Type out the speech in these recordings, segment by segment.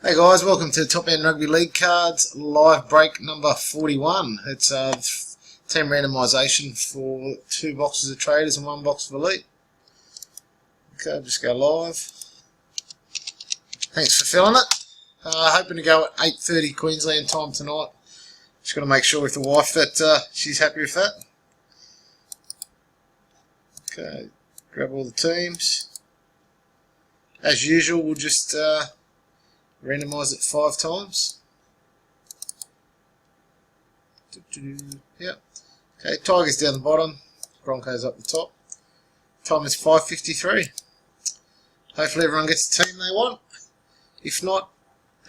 Hey guys, welcome to Top End Rugby League Cards live break number 41. It's team randomisation for 2 boxes of traders and 1 box of elite. Okay, I'll just go live. Thanks for filling it. Hoping to go at 8:30 Queensland time tonight. Just got to make sure with the wife that she's happy with that. Okay, grab all the teams. As usual, we'll just randomise it 5 times. Yep. Okay, Tigers down the bottom, Broncos up the top. Time is 5:53. Hopefully everyone gets the team they want. If not,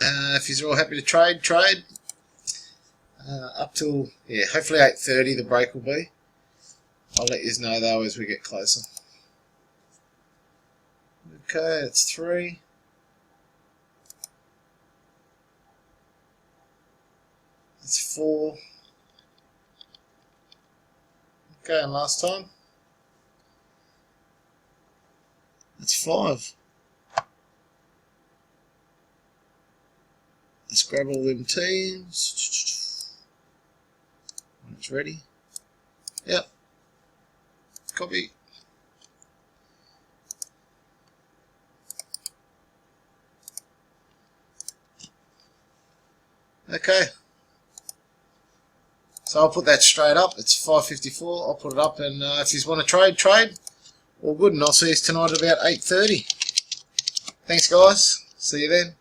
if you're all happy to trade. Up till, hopefully 8:30 the break will be. I'll let you know though as we get closer. Okay, it's 3. It's 4. Okay, and last time. It's 5. Let's grab all them teams. When it's ready. Yep. Copy. Okay. So I'll put that straight up. It's 5:54. I'll put it up, and if you want to trade. All good, and I'll see you tonight at about 8:30. Thanks, guys. See you then.